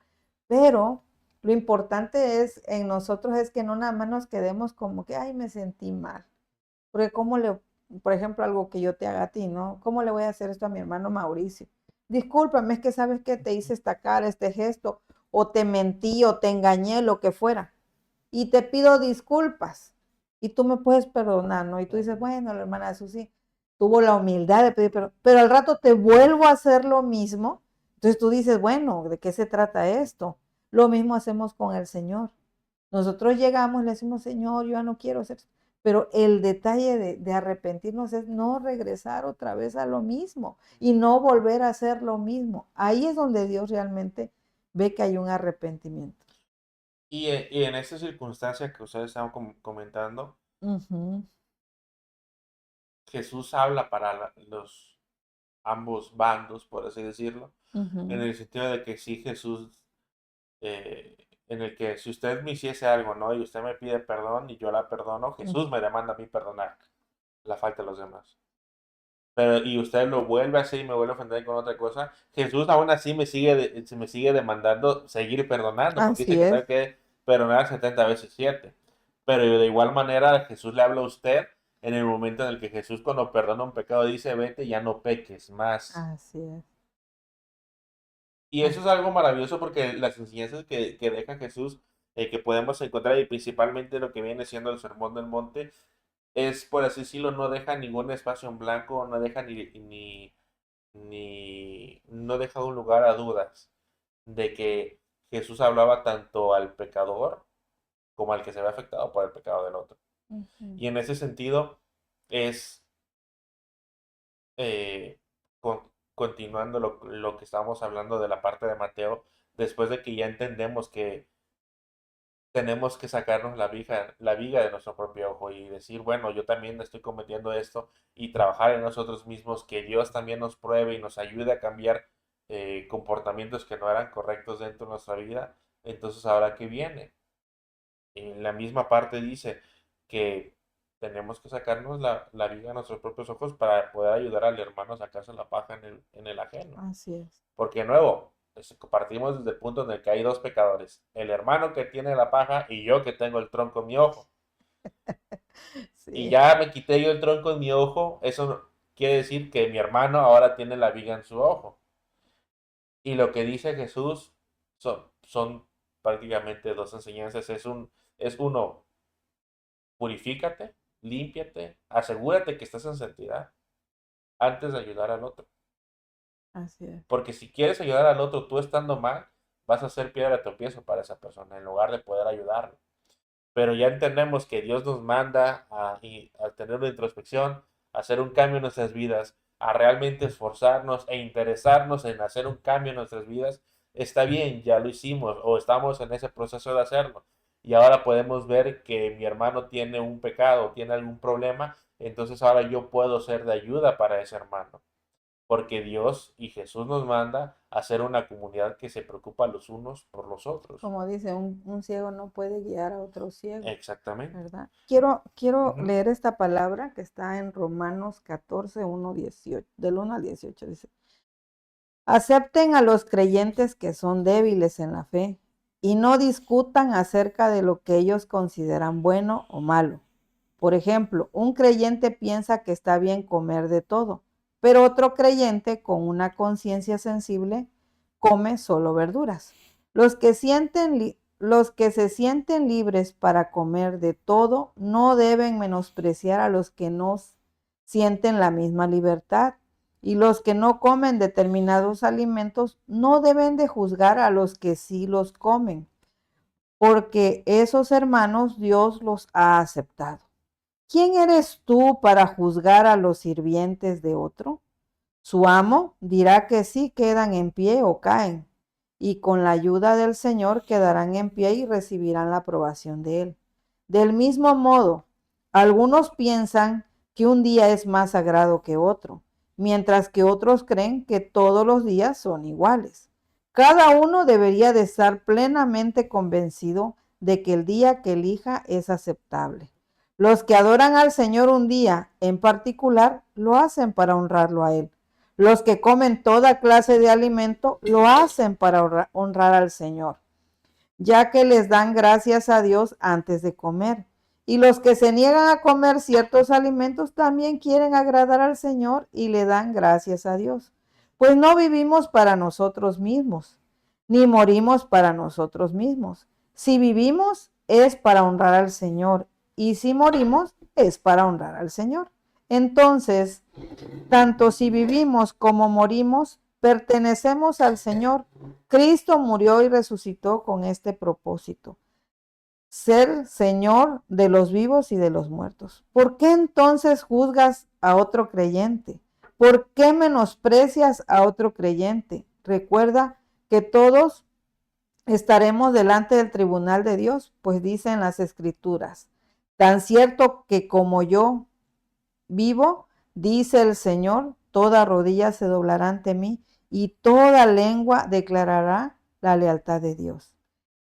Pero lo importante es en nosotros es que no nada más nos quedemos como que, ay, me sentí mal. Porque cómo le, por ejemplo, algo que yo te haga a ti, ¿no? ¿Cómo le voy a hacer esto a mi hermano Mauricio? Discúlpame, es que sabes que te hice esta cara, este gesto, o te mentí, o te engañé, lo que fuera. Y te pido disculpas. Y tú me puedes perdonar, ¿no? Y tú dices, bueno, la hermana Susi tuvo la humildad de pedir perdón, pero al rato te vuelvo a hacer lo mismo. Entonces tú dices, bueno, ¿de qué se trata esto? Lo mismo hacemos con el Señor. Nosotros llegamos y le decimos, Señor, yo ya no quiero hacer. Pero el detalle de arrepentirnos es no regresar otra vez a lo mismo y no volver a hacer lo mismo. Ahí es donde Dios realmente ve que hay un arrepentimiento. Y en esta circunstancia que ustedes estaban comentando, Ujú, Jesús habla para los ambos bandos, por así decirlo, en ujú, el sentido de que sí Jesús, en el que si usted me hiciese algo, ¿no? Y usted me pide perdón y yo la perdono, ujú. Jesús me demanda a mí perdonar la falta de los demás. Pero, y usted lo vuelve a hacer y me vuelve a ofender con otra cosa, Jesús aún así me sigue demandando seguir perdonando, porque dice Así que es, tengo que perdonar 70 veces 7. Pero de igual manera Jesús le habla a usted en el momento en el que Jesús cuando perdona un pecado dice, vete, ya no peques más. así es. Y Ah, eso es algo maravilloso porque las enseñanzas que deja Jesús, que podemos encontrar y principalmente lo que viene siendo el Sermón del Monte, es, por así decirlo, no deja ningún espacio en blanco, no deja no deja un lugar a dudas de que Jesús hablaba tanto al pecador como al que se ve afectado por el pecado del otro. ujú. Y en ese sentido es, eh, continuando lo que estábamos hablando de la parte de Mateo, después de que ya entendemos que tenemos que sacarnos la viga de nuestro propio ojo y decir, bueno, yo también estoy cometiendo esto y trabajar en nosotros mismos, que Dios también nos pruebe y nos ayude a cambiar comportamientos que no eran correctos dentro de nuestra vida. Entonces, ahora que viene, en la misma parte dice que tenemos que sacarnos la viga de nuestros propios ojos para poder ayudar al hermano a sacarse la paja en el ajeno. Así es. Porque de nuevo, partimos desde el punto en el que hay dos pecadores, el hermano que tiene la paja y yo que tengo el tronco en mi ojo. Y Sí, ya me quité yo el tronco en mi ojo, eso quiere decir que mi hermano ahora tiene la viga en su ojo. Y lo que dice Jesús son prácticamente dos enseñanzas. Es uno, purifícate, límpiate, asegúrate que estás en santidad antes de ayudar al otro. así es. Porque si quieres ayudar al otro tú estando mal, vas a ser piedra de tropiezo para esa persona en lugar de poder ayudarlo. Pero ya entendemos que Dios nos manda a tener una introspección, a hacer un cambio en nuestras vidas, a realmente esforzarnos e interesarnos en hacer un cambio en nuestras vidas. Está bien, ya lo hicimos o estamos en ese proceso de hacerlo. Y ahora podemos ver que mi hermano tiene un pecado, tiene algún problema, entonces ahora yo puedo ser de ayuda para ese hermano. Porque Dios y Jesús nos manda a ser una comunidad que se preocupa los unos por los otros. Como dice, un ciego no puede guiar a otro ciego, Exactamente. ¿verdad? Quiero Ujú. leer esta palabra que está en Romanos 14, 1, 18, del 1 al 18. Dice, acepten a los creyentes que son débiles en la fe y no discutan acerca de lo que ellos consideran bueno o malo. Por ejemplo, un creyente piensa que está bien comer de todo, pero otro creyente con una conciencia sensible come solo verduras. Los que se sienten libres para comer de todo no deben menospreciar a los que no sienten la misma libertad. Y los que no comen determinados alimentos no deben de juzgar a los que sí los comen, porque esos hermanos Dios los ha aceptado. ¿Quién eres tú para juzgar a los sirvientes de otro? Su amo dirá que sí quedan en pie o caen, y con la ayuda del Señor quedarán en pie y recibirán la aprobación de Él. Del mismo modo, algunos piensan que un día es más sagrado que otro, mientras que otros creen que todos los días son iguales. Cada uno debería de estar plenamente convencido de que el día que elija es aceptable. Los que adoran al Señor un día en particular lo hacen para honrarlo a Él. Los que comen toda clase de alimento lo hacen para honrar al Señor, ya que les dan gracias a Dios antes de comer. Y los que se niegan a comer ciertos alimentos también quieren agradar al Señor y le dan gracias a Dios. Pues no vivimos para nosotros mismos, ni morimos para nosotros mismos. Si vivimos es para honrar al Señor, y si morimos es para honrar al Señor. Entonces, tanto si vivimos como morimos, pertenecemos al Señor. Cristo murió y resucitó con este propósito: ser Señor de los vivos y de los muertos. ¿Por qué entonces juzgas a otro creyente? ¿Por qué menosprecias a otro creyente? Recuerda que todos estaremos delante del tribunal de Dios, pues dicen las Escrituras: tan cierto que como yo vivo, dice el Señor, toda rodilla se doblará ante mí y toda lengua declarará la lealtad de Dios.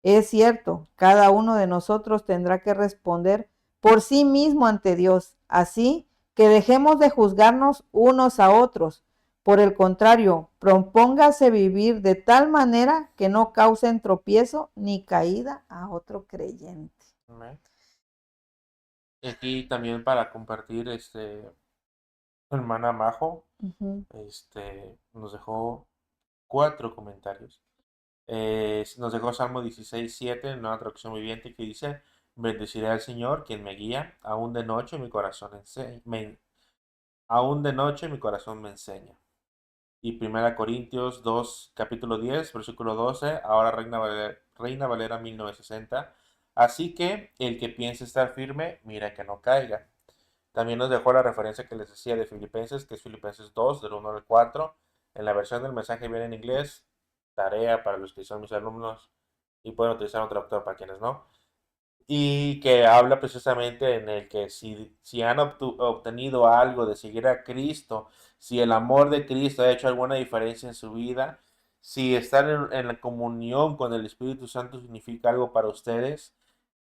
Es cierto, cada uno de nosotros tendrá que responder por sí mismo ante Dios, así que dejemos de juzgarnos unos a otros. Por el contrario, propóngase vivir de tal manera que no causen tropiezo ni caída a otro creyente. Amén. Aquí también para compartir, hermana Majo, Ujú. nos dejó 4 comentarios. Nos dejó Salmo 16:7 en una traducción viviente que dice: bendeciré al Señor, quien me guía, aún de noche mi corazón aún de noche mi corazón me enseña. Y 1 Corintios 2, capítulo 10, versículo 12, ahora Reina Valera 1960. Así que el que piense estar firme, mira que no caiga. También nos dejó la referencia que les decía de Filipenses, que es Filipenses 2, del 1 al 4. En la versión del mensaje viene en inglés, tarea para los que son mis alumnos y pueden utilizar un traductor para quienes no. Y que habla precisamente en el que si han obtenido algo de seguir a Cristo, si el amor de Cristo ha hecho alguna diferencia en su vida, si estar en la comunión con el Espíritu Santo significa algo para ustedes,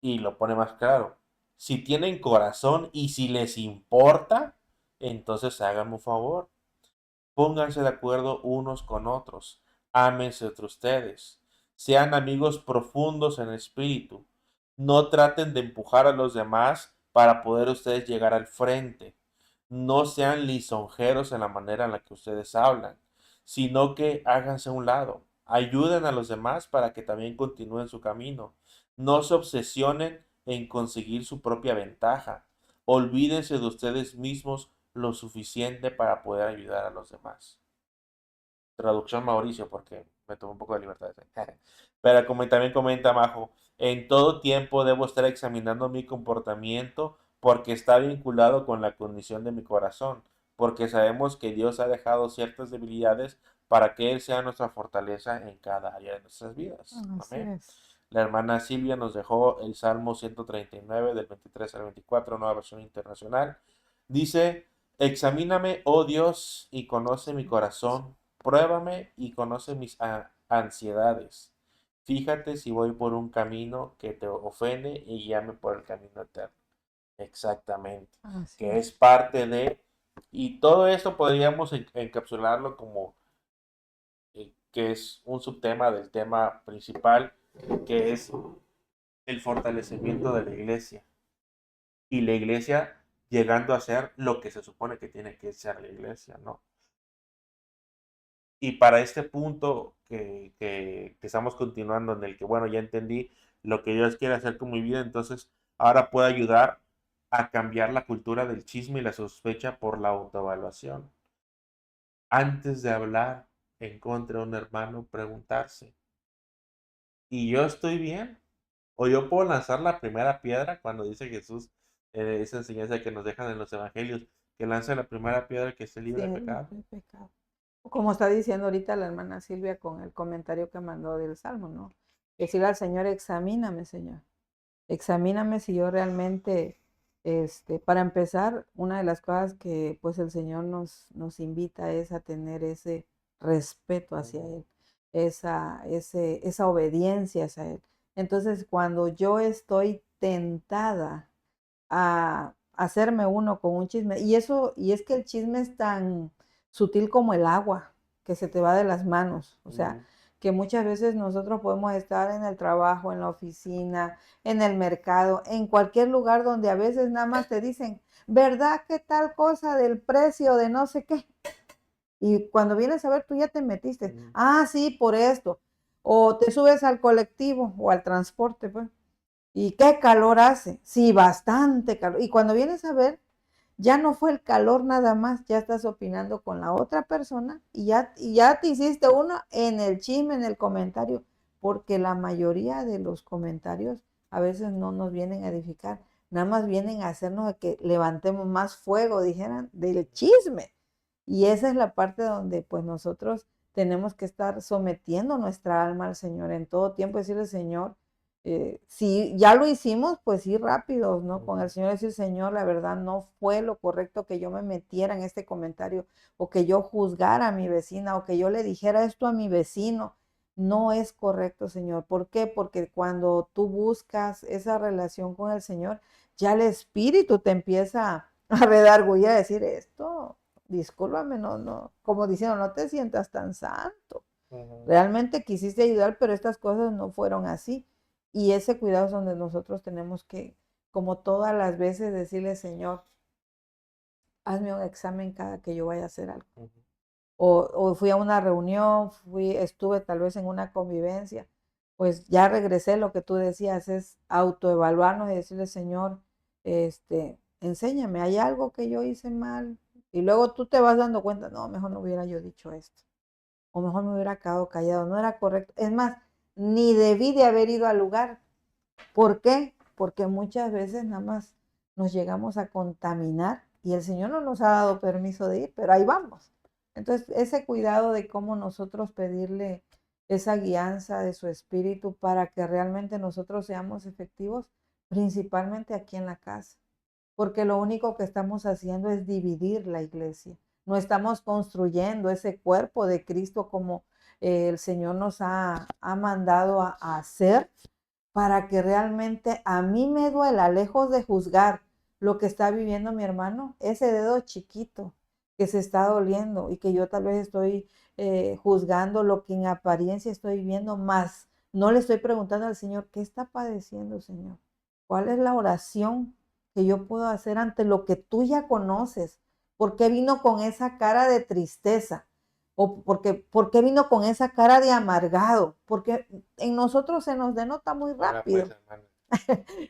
y lo pone más claro. Si tienen corazón y si les importa, entonces háganme un favor. Pónganse de acuerdo unos con otros. Ámense entre ustedes. Sean amigos profundos en espíritu. No traten de empujar a los demás para poder ustedes llegar al frente. No sean lisonjeros en la manera en la que ustedes hablan, sino que háganse a un lado. Ayuden a los demás para que también continúen su camino. No se obsesionen en conseguir su propia ventaja. Olvídense de ustedes mismos lo suficiente para poder ayudar a los demás. Traducción Mauricio, porque me tomo un poco de libertad. Pero como también comenta Majo, en todo tiempo debo estar examinando mi comportamiento porque está vinculado con la condición de mi corazón, porque sabemos que Dios ha dejado ciertas debilidades para que Él sea nuestra fortaleza en cada área de nuestras vidas. Así Amén. es. La hermana Silvia nos dejó el Salmo 139 del 23 al 24, nueva versión internacional. Dice: examíname, oh Dios, y conoce mi corazón. Pruébame y conoce mis ansiedades. Fíjate si voy por un camino que te ofende y guíame por el camino eterno. Exactamente. Así Que es. es parte de... Y todo esto podríamos encapsularlo como que es un subtema del tema principal, que es el fortalecimiento de la iglesia. Y la iglesia llegando a ser lo que se supone que tiene que ser la iglesia, ¿no? Y para este punto que estamos continuando, en el que, bueno, ya entendí lo que Dios quiere hacer con mi vida, entonces ahora puedo ayudar a cambiar la cultura del chisme y la sospecha por la autoevaluación. Antes de hablar en contra de un hermano, preguntarse: ¿y yo estoy bien? ¿O yo puedo lanzar la primera piedra cuando dice Jesús, esa enseñanza que nos dejan en los evangelios, que lance la primera piedra que esté libre Sí, de el pecado? libre pecado. Como está diciendo ahorita la hermana Silvia con el comentario que mandó del Salmo, ¿no? Decirle al Señor: examíname, Señor. Examíname si yo realmente, para empezar, una de las cosas que pues el Señor nos invita es a tener ese respeto hacia Él, esa obediencia hacia Él. Entonces, cuando yo estoy tentada a hacerme uno con un chisme, y es que el chisme es tan sutil como el agua, que se te va de las manos, o sea, Ujú, que muchas veces nosotros podemos estar en el trabajo, en la oficina, en el mercado, en cualquier lugar donde a veces nada más te dicen, ¿verdad que tal cosa del precio de no sé qué? Y cuando vienes a ver, tú ya te metiste. ujú. Ah, sí, por esto. O te subes al colectivo o al transporte, pues. ¿Y qué calor hace? Sí, bastante calor. Y cuando vienes a ver, ya no fue el calor nada más, ya estás opinando con la otra persona y ya te hiciste uno en el chisme, en el comentario, porque la mayoría de los comentarios a veces no nos vienen a edificar, nada más vienen a hacernos que levantemos más fuego, dijeran, del chisme. Y esa es la parte donde pues nosotros tenemos que estar sometiendo nuestra alma al Señor en todo tiempo, decirle, Señor, si ya lo hicimos, pues ir rápidos, ¿no? Con el Ujú. Señor decir, Señor, la verdad no fue lo correcto que yo me metiera en este comentario o que yo juzgara a mi vecina o que yo le dijera esto a mi vecino. No es correcto, Señor. ¿Por qué? Porque cuando tú buscas esa relación con el Señor, ya el Espíritu te empieza a redargullir, a decir esto, discúlpame, no, no, como diciendo, no te sientas tan santo. Ujú. Realmente quisiste ayudar, pero estas cosas no fueron así. Y ese cuidado es donde nosotros tenemos que, como todas las veces, decirle, Señor, hazme un examen cada que yo vaya a hacer algo. Ujú. O fui a una reunión, estuve tal vez en una convivencia, pues ya regresé, lo que tú decías es autoevaluarnos y decirle, Señor, enséñame, hay algo que yo hice mal. Y luego tú te vas dando cuenta, no, mejor no hubiera yo dicho esto o mejor me hubiera quedado callado, no era correcto. Es más, ni debí de haber ido al lugar. ¿Por qué? Porque muchas veces nada más nos llegamos a contaminar y el Señor no nos ha dado permiso de ir, pero ahí vamos. Entonces, ese cuidado de cómo nosotros pedirle esa guianza de su espíritu para que realmente nosotros seamos efectivos, principalmente aquí en la casa, porque lo único que estamos haciendo es dividir la iglesia. No estamos construyendo ese cuerpo de Cristo como el Señor nos ha mandado a hacer para que realmente a mí me duela, lejos de juzgar lo que está viviendo mi hermano, ese dedo chiquito que se está doliendo y que yo tal vez estoy juzgando lo que en apariencia estoy viendo, más no le estoy preguntando al Señor, ¿qué está padeciendo, Señor? ¿Cuál es la oración que yo puedo hacer ante lo que tú ya conoces? ¿Por qué vino con esa cara de tristeza? ¿O por qué vino con esa cara de amargado? Porque en nosotros se nos denota muy Ahora pues, rápido, hermano.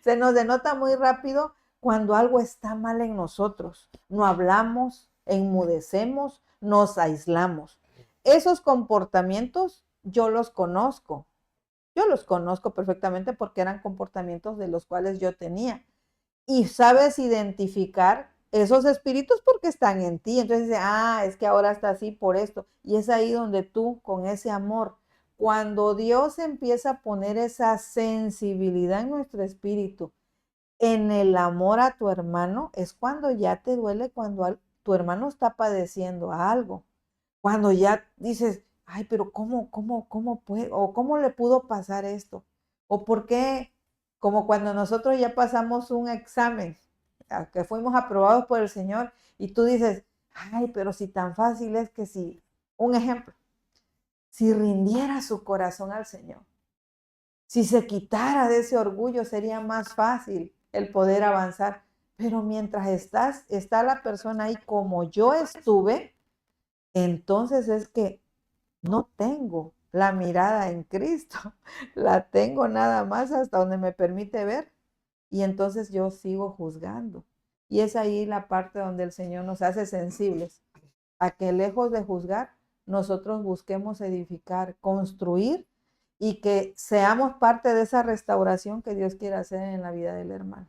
se nos denota muy rápido cuando algo está mal en nosotros. No hablamos, enmudecemos, nos aislamos. Esos comportamientos yo los conozco perfectamente porque eran comportamientos de los cuales yo tenía y sabes identificar esos espíritus porque están en ti. Entonces dice, ah, es que ahora está así por esto. Y es ahí donde tú, con ese amor, cuando Dios empieza a poner esa sensibilidad en nuestro espíritu, en el amor a tu hermano, es cuando ya te duele, cuando tu hermano está padeciendo algo. Cuando ya dices, ay, pero cómo puede, o cómo le pudo pasar esto, o por qué, como cuando nosotros ya pasamos un examen, que fuimos aprobados por el Señor, y tú dices, ay, pero si tan fácil es que si, un ejemplo, si rindiera su corazón al Señor, si se quitara de ese orgullo, sería más fácil el poder avanzar. Pero mientras está la persona ahí como yo estuve, entonces es que no tengo la mirada en Cristo, la tengo nada más hasta donde me permite ver y entonces yo sigo juzgando. Y es ahí la parte donde el Señor nos hace sensibles a que lejos de juzgar, nosotros busquemos edificar, construir y que seamos parte de esa restauración que Dios quiere hacer en la vida del hermano.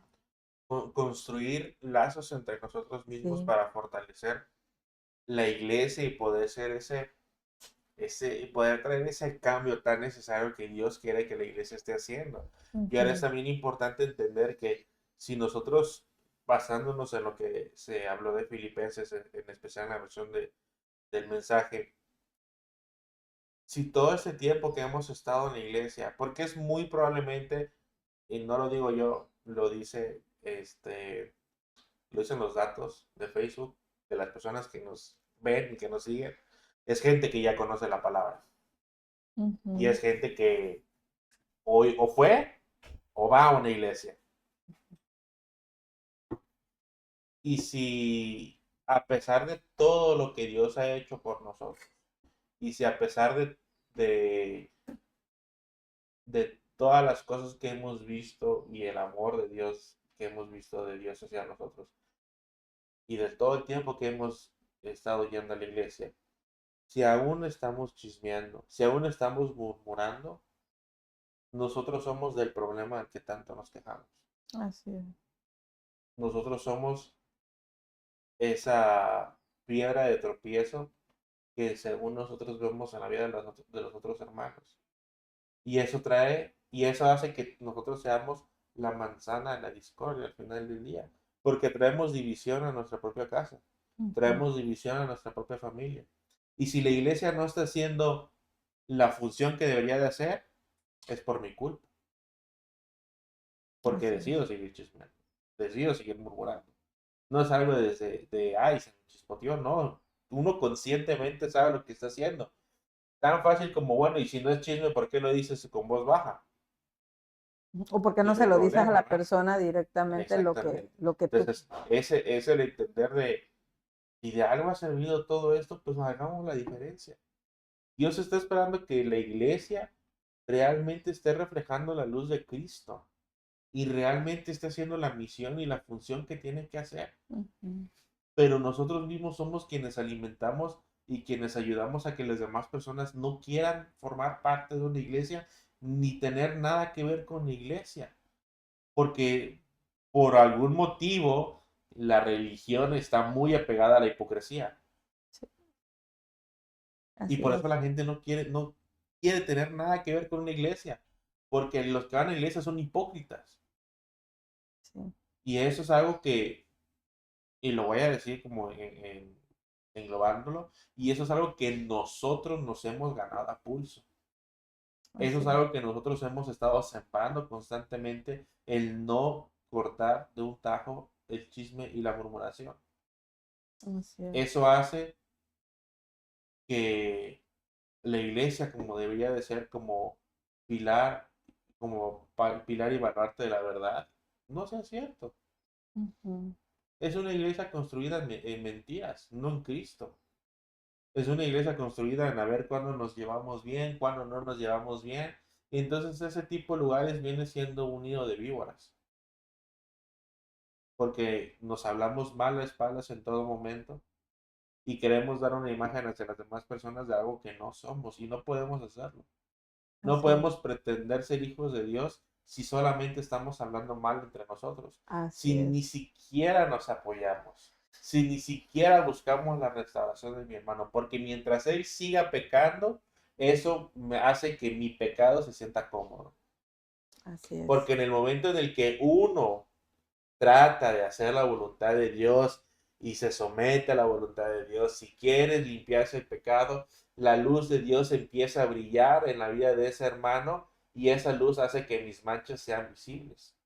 Construir lazos entre nosotros mismos Sí. para fortalecer la iglesia y poder ser y poder traer ese cambio tan necesario que Dios quiere que la iglesia esté haciendo. Y ahora es Ujú. también importante entender que si nosotros, basándonos en lo que se habló de Filipenses, en especial en la versión del mensaje, si todo este tiempo que hemos estado en la iglesia, porque es muy probablemente, y no lo digo yo, lo dicen los datos de Facebook, de las personas que nos ven y que nos siguen, es gente que ya conoce la palabra. Y Ujú. es gente que hoy o fue o va a una iglesia. Y si a pesar de todo lo que Dios ha hecho por nosotros, y si a pesar de, de todas las cosas que hemos visto y el amor de Dios que hemos visto de Dios hacia nosotros, y de todo el tiempo que hemos estado yendo a la iglesia, si aún estamos chismeando, si aún estamos murmurando, nosotros somos del problema del que tanto nos quejamos. Así es. Nosotros somos esa piedra de tropiezo que según nosotros vemos en la vida de los otros hermanos. Y eso hace que nosotros seamos la manzana de la discordia al final del día, porque traemos división a nuestra propia casa, Ujú. traemos división a nuestra propia familia. Y si la iglesia no está haciendo la función que debería de hacer, es por mi culpa, porque Así es. decido seguir chismeando, decido seguir murmurando. No es algo ay, se me chispoteó, no. Uno conscientemente sabe lo que está haciendo. Tan fácil como, bueno, y si no es chisme, ¿por qué lo dices con voz baja? O porque Y no no se hay lo dices a problema, la ¿verdad? persona directamente Exactamente. lo que tú. Entonces, ese es el entender de, si de algo ha servido todo esto, pues hagamos la diferencia. Dios está esperando que la iglesia realmente esté reflejando la luz de Cristo y realmente esté haciendo la misión y la función que tiene que hacer. Ujú. Pero nosotros mismos somos quienes alimentamos y quienes ayudamos a que las demás personas no quieran formar parte de una iglesia ni tener nada que ver con la iglesia, porque por algún motivo la religión está muy apegada a la hipocresía Sí, y así por eso es. la gente no quiere tener nada que ver con una iglesia, porque los que van a la iglesia son hipócritas Sí, y eso es algo que, y lo voy a decir como englobándolo, y eso es algo que nosotros nos hemos ganado a pulso. Eso así es es. algo que nosotros hemos estado sembrando constantemente, el no cortar de un tajo el chisme y la murmuración. Así es. Eso hace que la iglesia, como debería de ser como pilar, pilar y baluarte de la verdad, no sea cierto. Ujú. Es una iglesia construida en mentiras, no en Cristo. Es una iglesia construida en a ver cuándo nos llevamos bien, cuándo no nos llevamos bien. Y entonces ese tipo de lugares viene siendo un nido de víboras, porque nos hablamos mal a espaldas en todo momento y queremos dar una imagen hacia las demás personas de algo que no somos y no podemos hacerlo. No Así es. podemos pretender ser hijos de Dios si solamente estamos hablando mal entre nosotros, Así si ni es. siquiera nos apoyamos, si ni siquiera buscamos la restauración de mi hermano, porque mientras él siga pecando, eso me hace que mi pecado se sienta cómodo. Así es. Porque en el momento en el que uno trata de hacer la voluntad de Dios y se somete a la voluntad de Dios, si quieres limpiarse el pecado, la luz de Dios empieza a brillar en la vida de ese hermano y esa luz hace que mis manchas sean visibles.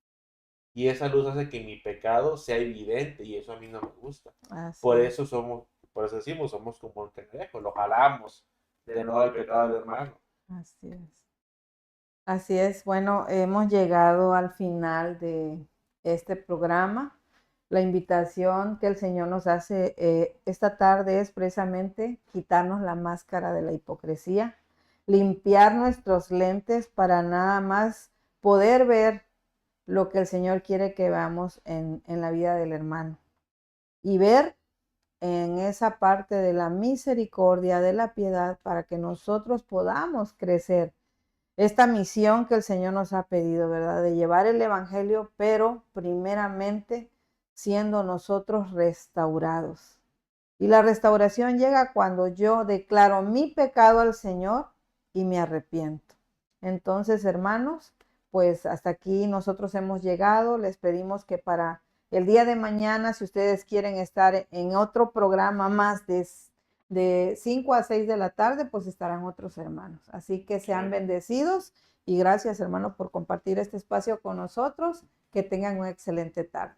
Y esa luz hace que mi pecado sea evidente y eso a mí no me gusta. Así Por es. eso somos, por eso decimos, somos como un cangrejo, lo jalamos de nuevo al pecado del hermano. Así es. Así es. Bueno, hemos llegado al final de este programa. La invitación que el Señor nos hace esta tarde es precisamente quitarnos la máscara de la hipocresía, limpiar nuestros lentes para nada más poder ver lo que el Señor quiere que veamos en la vida del hermano y ver en esa parte de la misericordia, de la piedad, para que nosotros podamos crecer esta misión que el Señor nos ha pedido, ¿verdad? De llevar el Evangelio, pero primeramente siendo nosotros restaurados. Y la restauración llega cuando yo declaro mi pecado al Señor y me arrepiento. Entonces, hermanos, pues hasta aquí nosotros hemos llegado. Les pedimos que para el día de mañana, si ustedes quieren estar en otro programa más De 5 a 6 de la tarde, pues estarán otros hermanos. Así que sean Sí. bendecidos y gracias, hermano, por compartir este espacio con nosotros. Que tengan una excelente tarde.